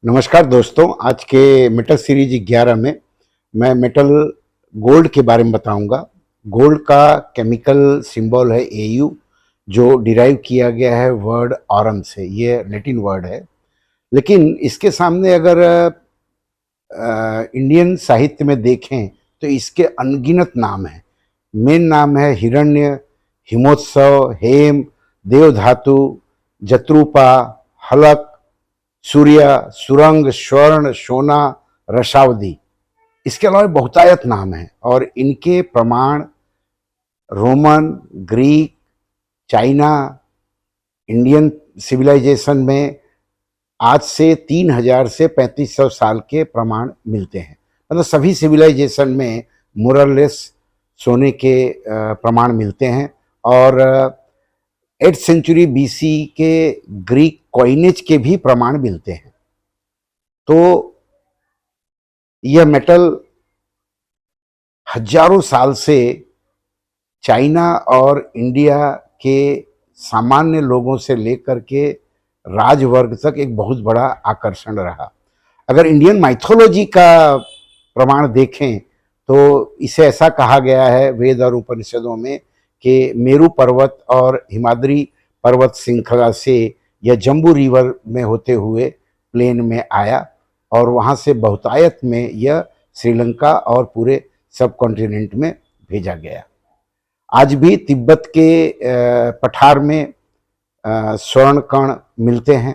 नमस्कार दोस्तों। आज के मेटल सीरीज 11 में मैं मेटल गोल्ड के बारे में बताऊंगा। गोल्ड का केमिकल सिंबल है Au, जो डिराइव किया गया है वर्ड ऑरम से। ये लैटिन वर्ड है, लेकिन इसके सामने अगर इंडियन साहित्य में देखें तो इसके अनगिनत नाम हैं। मेन नाम है हिरण्य, हिमोत्सव, हेम, देवधातु, जत्रूपा, हलक, सूर्य, सुरंग, स्वर्ण, सोना, रसावधी। इसके अलावा बहुतायत नाम है और इनके प्रमाण Roman, Greek, China, Indian civilisation में आज से 3000 से 3500 साल के प्रमाण मिलते हैं। मतलब सभी सिविलाइजेशन में मोरलेस सोने के प्रमाण मिलते हैं। और 8th सेंचुरी BC के ग्रीक कॉइनेज के भी प्रमाण मिलते हैं। तो यह मेटल हजारों साल से चाइना और इंडिया के सामान्य लोगों से लेकर के राजवर्ग तक एक बहुत बड़ा आकर्षण रहा। अगर इंडियन माइथोलॉजी का प्रमाण देखें तो इसे ऐसा कहा गया है वेद और उपनिषदों में कि मेरू पर्वत और हिमाद्री पर्वत श्रृंखला से यह जम्बू रिवर में होते हुए प्लेन में आया और वहाँ से बहुतायत में यह श्रीलंका और पूरे सब कॉन्टिनेंट में भेजा गया। आज भी तिब्बत के पठार में स्वर्ण कण मिलते हैं।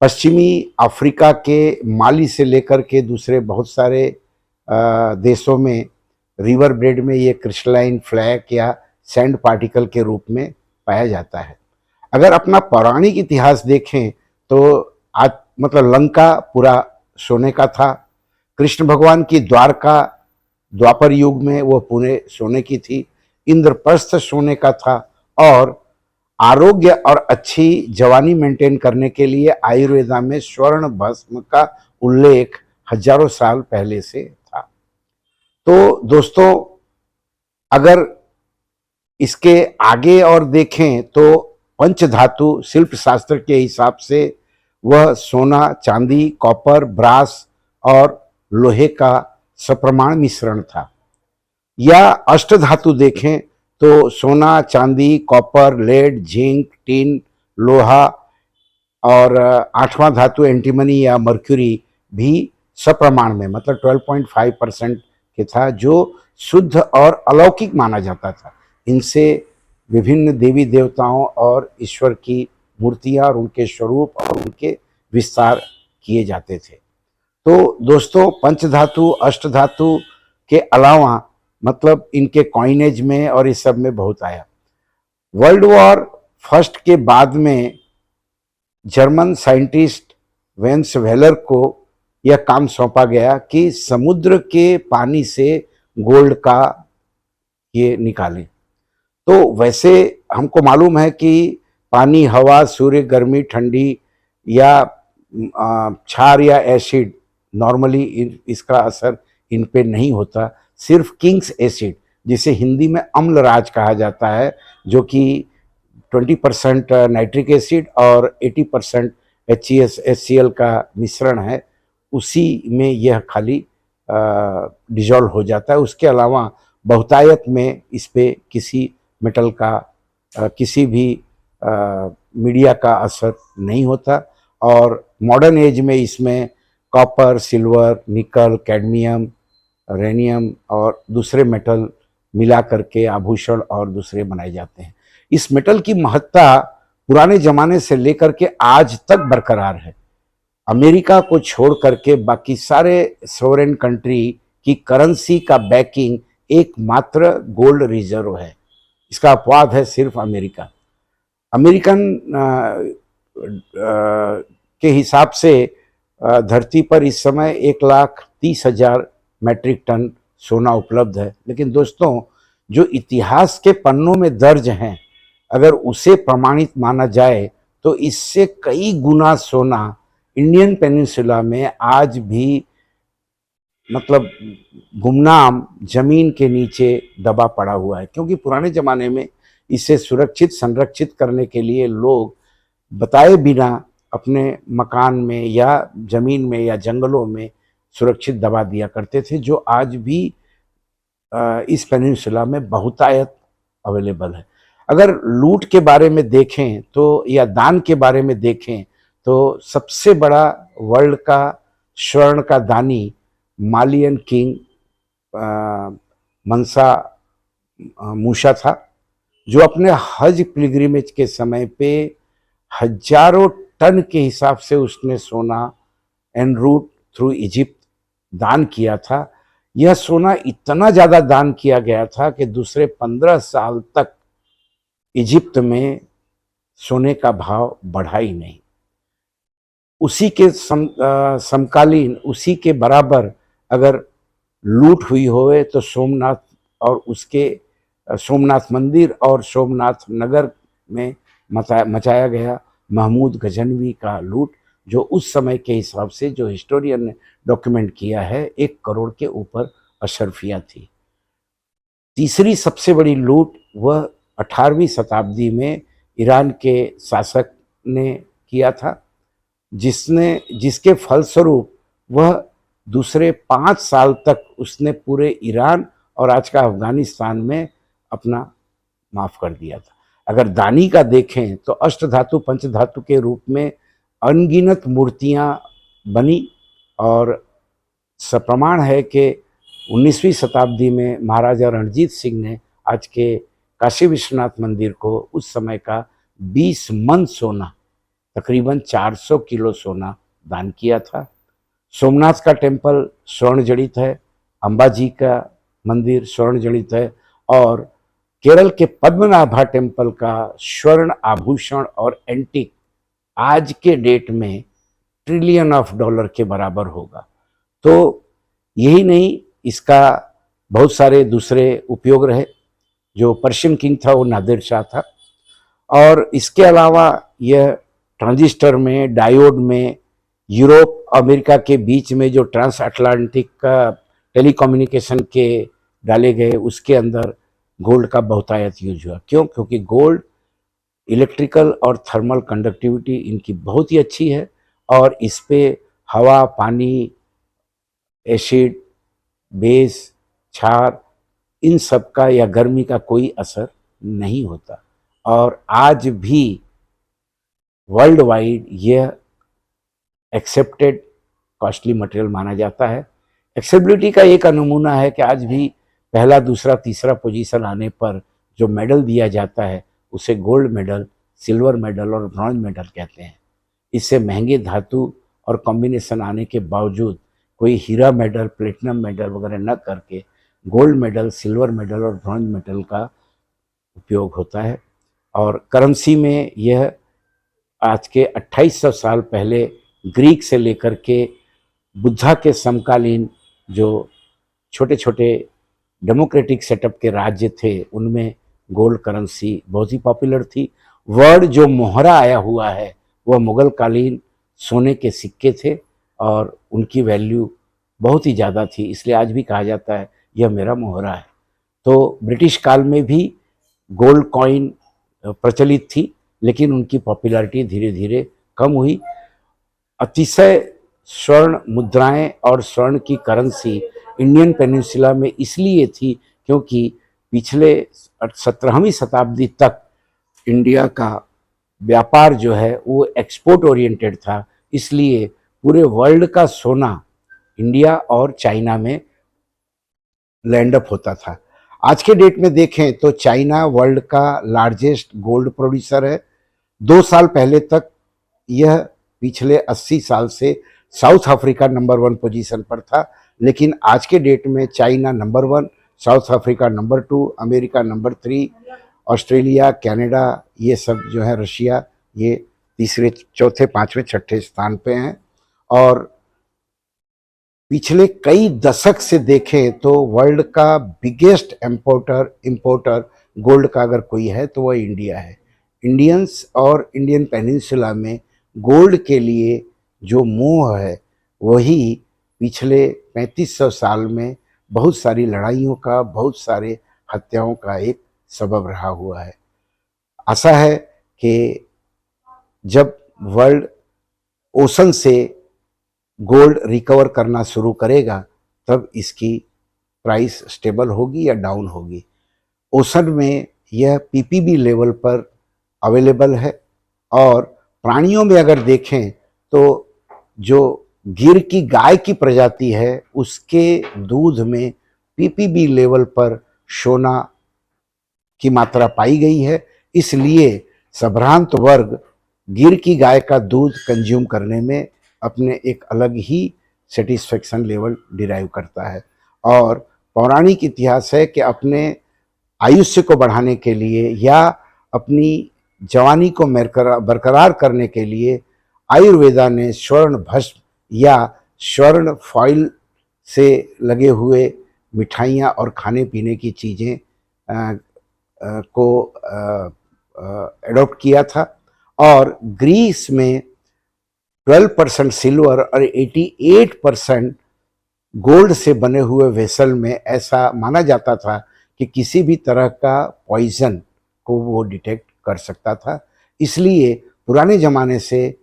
पश्चिमी अफ्रीका के माली से लेकर के दूसरे बहुत सारे देशों में रिवर बेड में ये क्रिस्टलाइन फ्लैक या सैंड पार्टिकल के रूप में पाया जाता है। अगर अपना पौराणिक इतिहास देखें तो आज मतलब लंका पूरा सोने का था। कृष्ण भगवान की द्वारका द्वापर युग में वो पूरे सोने की थी। इंद्रप्रस्थ सोने का था। और आरोग्य और अच्छी जवानी मेंटेन करने के लिए आयुर्वेदा में स्वर्ण भस्म का उल्लेख हजारों साल पहले से था। तो दोस्तों, अगर इसके आगे और देखें तो पंचधातु शिल्प शास्त्र के हिसाब से वह सोना, चांदी, कॉपर, ब्रास और लोहे का सप्रमाण मिश्रण था। या अष्टधातु देखें तो सोना, चांदी, कॉपर, लेड, जिंक, टिन, लोहा और आठवां धातु एंटीमनी या मर्क्यूरी भी सप्रमाण में मतलब 12.5% के था, जो शुद्ध और अलौकिक माना जाता था। इनसे विभिन्न देवी देवताओं और ईश्वर की मूर्तियां और उनके स्वरूप और उनके विस्तार किए जाते थे। तो दोस्तों, पंचधातु अष्टधातु के अलावा मतलब इनके कॉइनेज में और इस सब में बहुत आया। वर्ल्ड वॉर फर्स्ट के बाद में जर्मन साइंटिस्ट वेंस वेलर को यह काम सौंपा गया कि समुद्र के पानी से गोल्ड का ये निकालें। तो वैसे हमको मालूम है कि पानी, हवा, सूर्य, गर्मी, ठंडी या क्षार या एसिड नॉर्मली इसका असर इन पे नहीं होता। सिर्फ किंग्स एसिड, जिसे हिंदी में अम्लराज कहा जाता है, जो कि 20% नाइट्रिक एसिड और 80% HCl का मिश्रण है, उसी में यह खाली डिजॉल्व हो जाता है। उसके अलावा बहुतायत में इस पे किसी मेटल का किसी भी मीडिया का असर नहीं होता। और मॉडर्न एज में इसमें कॉपर, सिल्वर, निकल, कैडमियम, रेनियम और दूसरे मेटल मिला करके आभूषण और दूसरे बनाए जाते हैं। इस मेटल की महत्ता पुराने जमाने से लेकर के आज तक बरकरार है। अमेरिका को छोड़ करके बाकी सारे सोवरेन कंट्री की करेंसी का बैकिंग एकमात्र गोल्ड रिजर्व है। इसका अपवाद है सिर्फ अमेरिका। अमेरिकन के हिसाब से धरती पर इस समय 1,30,000 मैट्रिक टन सोना उपलब्ध है। लेकिन दोस्तों, जो इतिहास के पन्नों में दर्ज हैं, अगर उसे प्रमाणित माना जाए तो इससे कई गुना सोना इंडियन पेनिनसुला में आज भी मतलब गुमनाम जमीन के नीचे दबा पड़ा हुआ है। क्योंकि पुराने ज़माने में इसे सुरक्षित संरक्षित करने के लिए लोग बताए बिना अपने मकान में या ज़मीन में या जंगलों में सुरक्षित दबा दिया करते थे, जो आज भी इस पेनिनसुला में बहुतायत अवेलेबल है। अगर लूट के बारे में देखें तो, या दान के बारे में देखें तो, सबसे बड़ा वर्ल्ड का स्वर्ण का दानी मालियन किंग मनसा मूसा था, जो अपने हज पिलग्रिमेज के समय पे हजारों टन के हिसाब से उसने सोना एन रूट थ्रू इजिप्ट दान किया था। यह सोना इतना ज़्यादा दान किया गया था कि दूसरे 15 साल तक इजिप्ट में सोने का भाव बढ़ा ही नहीं। उसी के समकालीन, उसी के बराबर अगर लूट हुई होवे तो सोमनाथ और उसके सोमनाथ मंदिर और सोमनाथ नगर में मचाया गया महमूद गजनवी का लूट, जो उस समय के हिसाब से, जो हिस्टोरियन ने डॉक्यूमेंट किया है, 1 करोड़ के ऊपर अशरफिया थी। तीसरी सबसे बड़ी लूट वह 18वीं शताब्दी में ईरान के शासक ने किया था, जिसके फलस्वरूप वह दूसरे 5 साल तक उसने पूरे ईरान और आज का अफगानिस्तान में अपना माफ कर दिया था। अगर दानी का देखें तो अष्टधातु पंचधातु के रूप में अनगिनत मूर्तियां बनी, और सप्रमाण है कि 19वीं शताब्दी में महाराजा रणजीत सिंह ने आज के काशी विश्वनाथ मंदिर को उस समय का 20 मन सोना, तकरीबन 400 किलो सोना दान किया था। सोमनाथ का टेम्पल स्वर्ण जड़ित है, अंबाजी का मंदिर स्वर्ण जड़ित है, और केरल के पद्मनाभा टेम्पल का स्वर्ण आभूषण और एंटीक आज के डेट में $ट्रिलियन के बराबर होगा। तो यही नहीं, इसका बहुत सारे दूसरे उपयोग रहे। जो पर्शियन किंग था वो नादिर शाह था, और इसके अलावा यह ट्रांजिस्टर में, डायोड में, यूरोप अमेरिका के बीच में जो ट्रांस अटलांटिक का टेलीकम्युनिकेशन के डाले गए, उसके अंदर गोल्ड का बहुतायत यूज हुआ। क्यों? क्योंकि गोल्ड इलेक्ट्रिकल और थर्मल कंडक्टिविटी इनकी बहुत ही अच्छी है, और इस पे हवा, पानी, एसिड, बेस, क्षार, इन सब का या गर्मी का कोई असर नहीं होता। और आज भी वर्ल्ड वाइड यह एक्सेप्टेड कॉस्टली मटेरियल माना जाता है। एक्सेसिबिलिटी का एक नमूना है कि आज भी पहला, दूसरा, तीसरा पोजीशन आने पर जो मेडल दिया जाता है उसे गोल्ड मेडल, सिल्वर मेडल और ब्रॉन्ज मेडल कहते हैं। इससे महंगे धातु और कॉम्बिनेशन आने के बावजूद कोई हीरा मेडल, प्लेटिनम मेडल वगैरह न करके गोल्ड मेडल, सिल्वर मेडल और ब्रॉन्ज मेडल का उपयोग होता है। और करेंसी में यह आज के 2800 साल पहले ग्रीक से लेकर के बुद्धा के समकालीन जो छोटे छोटे डेमोक्रेटिक सेटअप के राज्य थे, उनमें गोल्ड करेंसी बहुत ही पॉपुलर थी। वर्ड जो मोहरा आया हुआ है वह मुगल कालीन सोने के सिक्के थे, और उनकी वैल्यू बहुत ही ज़्यादा थी, इसलिए आज भी कहा जाता है यह मेरा मोहरा है। तो ब्रिटिश काल में भी गोल्ड कॉइन प्रचलित थी, लेकिन उनकी पॉपुलैरिटी धीरे धीरे कम हुई। अतिशय स्वर्ण मुद्राएं और स्वर्ण की करेंसी इंडियन पेनिनसुला में इसलिए थी क्योंकि पिछले 17वीं शताब्दी तक इंडिया का व्यापार जो है वो एक्सपोर्ट ओरिएंटेड था, इसलिए पूरे वर्ल्ड का सोना इंडिया और चाइना में लैंड अप होता था। आज के डेट में देखें तो चाइना वर्ल्ड का लार्जेस्ट गोल्ड प्रोड्यूसर है। 2 साल पहले तक यह पिछले 80 साल से साउथ अफ्रीका नंबर 1 पोजीशन पर था, लेकिन आज के डेट में China number 1, south Africa number 2, America number 3, Australia, Canada, ये सब जो है, रशिया, ये तीसरे, चौथे, पांचवें, छठे स्थान पे हैं। और पिछले कई दशक से देखें तो वर्ल्ड का बिगेस्ट इंपोर्टर गोल्ड का अगर कोई है तो वह इंडिया है। इंडियंस और इंडियन पेनिनसुला में गोल्ड के लिए जो मोह है वही पिछले 3500 साल में बहुत सारी लड़ाइयों का, बहुत सारे हत्याओं का एक सबब रहा हुआ है। आशा है कि जब वर्ल्ड ओशन से गोल्ड रिकवर करना शुरू करेगा, तब इसकी प्राइस स्टेबल होगी या डाउन होगी। ओशन में यह पीपीबी लेवल पर अवेलेबल है, और प्राणियों में अगर देखें तो जो गिर की गाय की प्रजाति है उसके दूध में पीपीबी लेवल पर सोना की मात्रा पाई गई है, इसलिए संभ्रांत वर्ग गिर की गाय का दूध कंज्यूम करने में अपने एक अलग ही सेटिस्फेक्शन लेवल डिराइव करता है। और पौराणिक इतिहास है कि अपने आयुष्य को बढ़ाने के लिए या अपनी जवानी को बरकरार करने के लिए आयुर्वेदा ने स्वर्ण भस्म या स्वर्ण फॉइल से लगे हुए मिठाइयाँ और खाने पीने की चीज़ें को एडॉप्ट किया था। और ग्रीस में 12% सिल्वर और 88% गोल्ड से बने हुए वेसल में ऐसा माना जाता था कि किसी भी तरह का पॉइजन को वो डिटेक्ट कर सकता था। इसलिए पुराने ज़माने से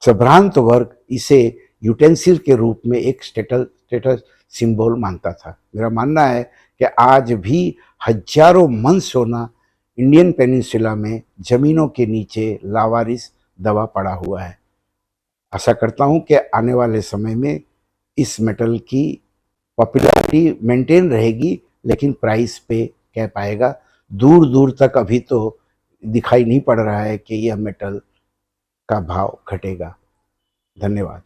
संभ्रांत वर्ग इसे यूटेंसिल के रूप में एक स्टेटस सिंबल मानता था। मेरा मानना है कि आज भी हजारों मन सोना इंडियन पेनिनसुला में ज़मीनों के नीचे लावारिस दबा पड़ा हुआ है। आशा करता हूँ कि आने वाले समय में इस मेटल की पॉपुलैरिटी मेंटेन रहेगी, लेकिन प्राइस पे कह पाएगा। दूर दूर तक अभी तो दिखाई नहीं पड़ रहा है कि यह मेटल का भाव घटेगा। धन्यवाद।